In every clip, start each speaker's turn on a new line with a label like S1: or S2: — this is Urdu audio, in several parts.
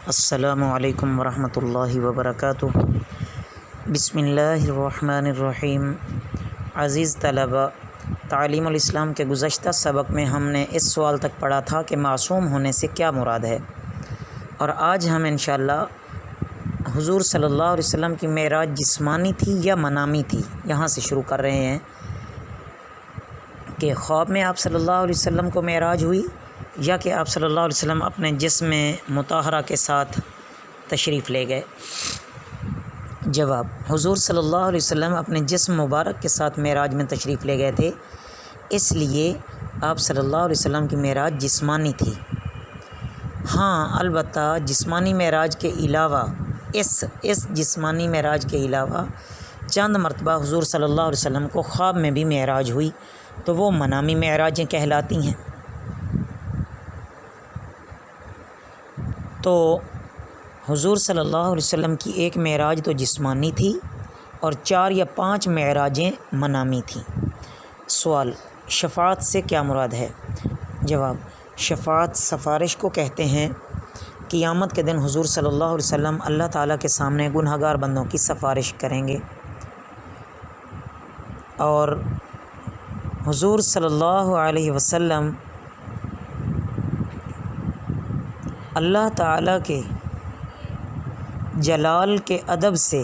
S1: السلام علیکم ورحمۃ اللہ وبرکاتہ۔ بسم اللہ الرحمن الرحیم۔ عزیز طلباء، تعلیم الاسلام کے گزشتہ سبق میں ہم نے اس سوال تک پڑھا تھا کہ معصوم ہونے سے کیا مراد ہے، اور آج ہم انشاءاللہ حضور صلی اللہ علیہ وسلم کی معراج جسمانی تھی یا منامی تھی، یہاں سے شروع کر رہے ہیں کہ خواب میں آپ صلی اللہ علیہ وسلم کو معراج ہوئی یا کہ آپ صلی اللہ علیہ وسلم اپنے جسم مطہرہ کے ساتھ تشریف لے گئے۔ جواب: حضور صلی اللہ علیہ وسلم اپنے جسم مبارک کے ساتھ معراج میں تشریف لے گئے تھے، اس لیے آپ صلی اللہ علیہ وسلم کی معراج جسمانی تھی۔ ہاں، البتہ جسمانی معراج کے علاوہ اس جسمانی معراج کے علاوہ چند مرتبہ حضور صلی اللہ علیہ وسلم کو خواب میں بھی معراج ہوئی، تو وہ منامی معراجیں کہلاتی ہیں۔ تو حضور صلی اللہ علیہ وسلم کی ایک معراج تو جسمانی تھی اور 4 یا 5 معراجیں منامی تھیں۔ سوال: شفاعت سے کیا مراد ہے؟ جواب: شفاعت سفارش کو کہتے ہیں۔ قیامت کے دن حضور صلی اللہ علیہ وسلم اللہ تعالیٰ کے سامنے گنہگار بندوں کی سفارش کریں گے، اور حضور صلی اللہ علیہ وسلم اللہ تعالیٰ کے جلال کے ادب سے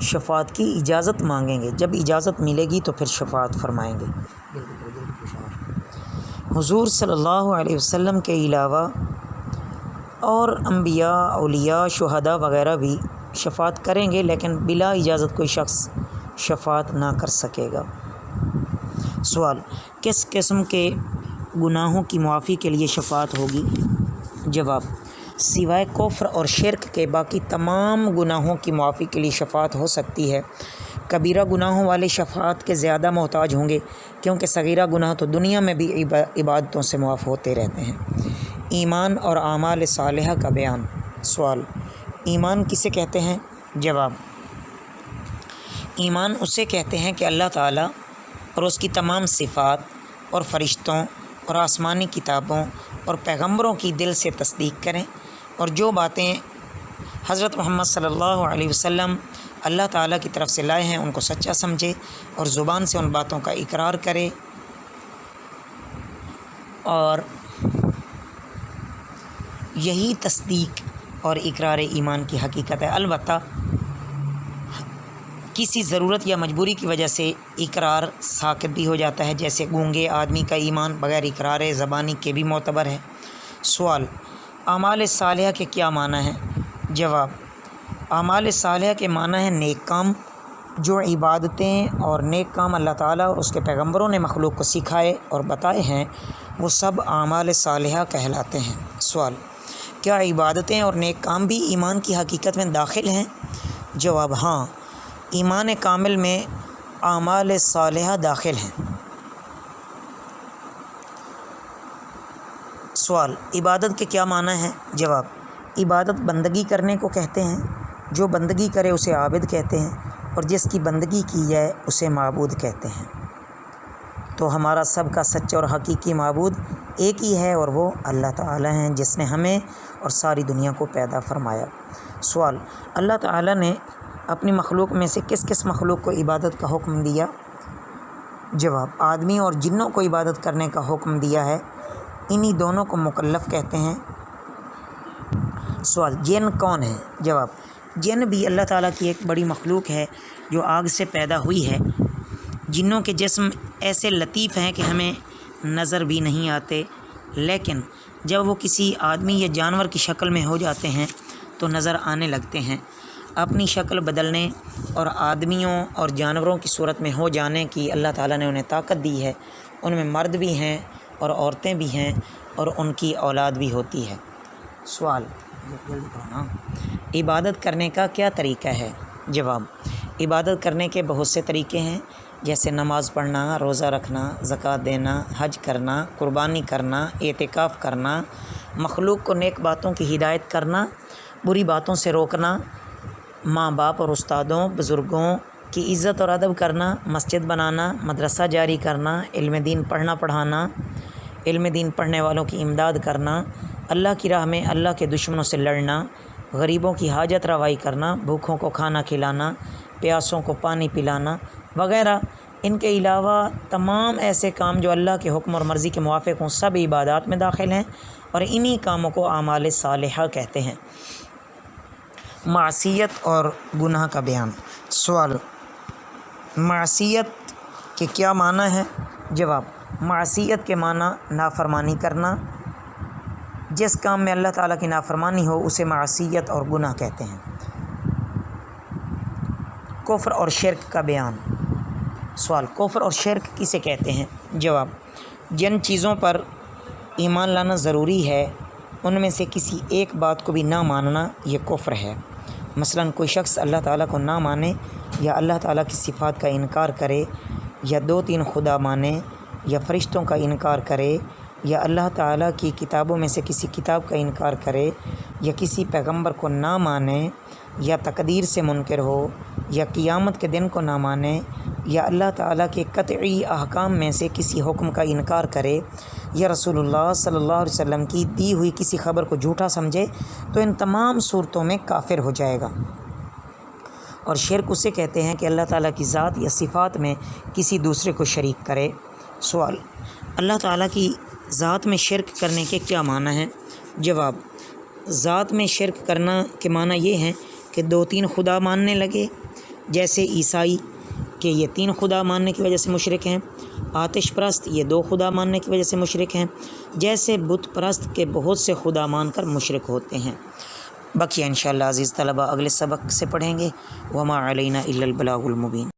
S1: شفاعت کی اجازت مانگیں گے۔ جب اجازت ملے گی تو پھر شفاعت فرمائیں گے۔ حضور صلی اللہ علیہ وسلم کے علاوہ اور انبیاء، اولیاء، شہداء وغیرہ بھی شفاعت کریں گے، لیکن بلا اجازت کوئی شخص شفاعت نہ کر سکے گا۔ سوال: کس قسم کے گناہوں کی معافی کے لیے شفاعت ہوگی؟ جواب: سوائے کفر اور شرک کے باقی تمام گناہوں کی معافی کے لیے شفاعت ہو سکتی ہے۔ کبیرہ گناہوں والے شفاعت کے زیادہ محتاج ہوں گے، کیونکہ صغیرہ گناہ تو دنیا میں بھی عبادتوں سے معاف ہوتے رہتے ہیں۔ ایمان اور اعمال صالحہ کا بیان۔ سوال: ایمان کسے کہتے ہیں؟ جواب: ایمان اسے کہتے ہیں کہ اللہ تعالیٰ اور اس کی تمام صفات اور فرشتوں اور آسمانی کتابوں اور پیغمبروں کی دل سے تصدیق کریں، اور جو باتیں حضرت محمد صلی اللہ علیہ وسلم اللہ تعالیٰ کی طرف سے لائے ہیں ان کو سچا سمجھے، اور زبان سے ان باتوں کا اقرار کرے، اور یہی تصدیق اور اقرار ایمان کی حقیقت ہے۔ البتہ کسی ضرورت یا مجبوری کی وجہ سے اقرار ساقط بھی ہو جاتا ہے، جیسے گونگے آدمی کا ایمان بغیر اقرار زبانی کے بھی معتبر ہے۔ سوال: اعمال صالحہ کے کیا معنی ہیں؟ جواب: اعمال صالحہ کے معنی ہیں نیک کام۔ جو عبادتیں اور نیک کام اللہ تعالیٰ اور اس کے پیغمبروں نے مخلوق کو سکھائے اور بتائے ہیں، وہ سب اعمال صالحہ کہلاتے ہیں۔ سوال: کیا عبادتیں اور نیک کام بھی ایمان کی حقیقت میں داخل ہیں؟ جواب: ہاں، ایمان کامل میں اعمال صالحہ داخل ہیں۔ سوال: عبادت کے کیا معنی ہیں؟ جواب: عبادت بندگی کرنے کو کہتے ہیں۔ جو بندگی کرے اسے عابد کہتے ہیں، اور جس کی بندگی کی جائے اسے معبود کہتے ہیں۔ تو ہمارا سب کا سچا اور حقیقی معبود ایک ہی ہے، اور وہ اللہ تعالیٰ ہیں، جس نے ہمیں اور ساری دنیا کو پیدا فرمایا۔ سوال: اللہ تعالیٰ نے اپنی مخلوق میں سے کس کس مخلوق کو عبادت کا حکم دیا؟ جواب: آدمی اور جنوں کو عبادت کرنے کا حکم دیا ہے، انہی دونوں کو مکلف کہتے ہیں۔ سوال: جن کون ہیں؟ جواب: جن بھی اللہ تعالیٰ کی ایک بڑی مخلوق ہے جو آگ سے پیدا ہوئی ہے۔ جنوں کے جسم ایسے لطیف ہیں کہ ہمیں نظر بھی نہیں آتے، لیکن جب وہ کسی آدمی یا جانور کی شکل میں ہو جاتے ہیں تو نظر آنے لگتے ہیں۔ اپنی شکل بدلنے اور آدمیوں اور جانوروں کی صورت میں ہو جانے کی اللہ تعالیٰ نے انہیں طاقت دی ہے۔ ان میں مرد بھی ہیں اور عورتیں بھی ہیں، اور ان کی اولاد بھی ہوتی ہے۔ سوال: عبادت کرنے کا کیا طریقہ ہے؟ جواب: عبادت کرنے کے بہت سے طریقے ہیں، جیسے نماز پڑھنا، روزہ رکھنا، زکوٰۃ دینا، حج کرنا، قربانی کرنا، اعتکاف کرنا، مخلوق کو نیک باتوں کی ہدایت کرنا، بری باتوں سے روکنا، ماں باپ اور استادوں بزرگوں کی عزت اور ادب کرنا، مسجد بنانا، مدرسہ جاری کرنا، علم دین پڑھنا پڑھانا، علم دین پڑھنے والوں کی امداد کرنا، اللہ کی راہ میں اللہ کے دشمنوں سے لڑنا، غریبوں کی حاجت روائی کرنا، بھوکھوں کو کھانا کھلانا، پیاسوں کو پانی پلانا وغیرہ، ان کے علاوہ تمام ایسے کام جو اللہ کے حکم اور مرضی کے موافق ہوں سب عبادات میں داخل ہیں، اور انہی کاموں کو اعمال صالحہ کہتے ہیں۔ معصیت اور گناہ کا بیان۔ سوال: معصیت کے کیا معنی ہے؟ جواب: معصیت کے معنی نافرمانی کرنا، جس کام میں اللہ تعالیٰ کی نافرمانی ہو اسے معصیت اور گناہ کہتے ہیں۔ کفر اور شرک کا بیان۔ سوال: کفر اور شرک کسے کہتے ہیں؟ جواب: جن چیزوں پر ایمان لانا ضروری ہے ان میں سے کسی ایک بات کو بھی نہ ماننا یہ کفر ہے۔ مثلاً کوئی شخص اللہ تعالیٰ کو نہ مانے، یا اللہ تعالیٰ کی صفات کا انکار کرے، یا 2-3 خدا مانے، یا فرشتوں کا انکار کرے، یا اللہ تعالیٰ کی کتابوں میں سے کسی کتاب کا انکار کرے، یا کسی پیغمبر کو نہ مانے، یا تقدیر سے منکر ہو، یا قیامت کے دن کو نہ مانے، یا اللہ تعالیٰ کے قطعی احکام میں سے کسی حکم کا انکار کرے، یا رسول اللہ صلی اللہ علیہ وسلم کی دی ہوئی کسی خبر کو جھوٹا سمجھے، تو ان تمام صورتوں میں کافر ہو جائے گا۔ اور شرک اسے کہتے ہیں کہ اللہ تعالیٰ کی ذات یا صفات میں کسی دوسرے کو شریک کرے۔ سوال: اللہ تعالیٰ کی ذات میں شرک کرنے کے کیا معنی ہیں؟ جواب: ذات میں شرک کرنا کے معنی یہ ہیں کہ 2-3 خدا ماننے لگے، جیسے عیسائی کہ یہ 3 خدا ماننے کی وجہ سے مشرک ہیں، آتش پرست یہ 2 خدا ماننے کی وجہ سے مشرک ہیں، جیسے بت پرست کے بہت سے خدا مان کر مشرک ہوتے ہیں۔ بقیہ انشاءاللہ عزیز طلبہ اگلے سبق سے پڑھیں گے۔ وما علینا الا البلاغ المبین۔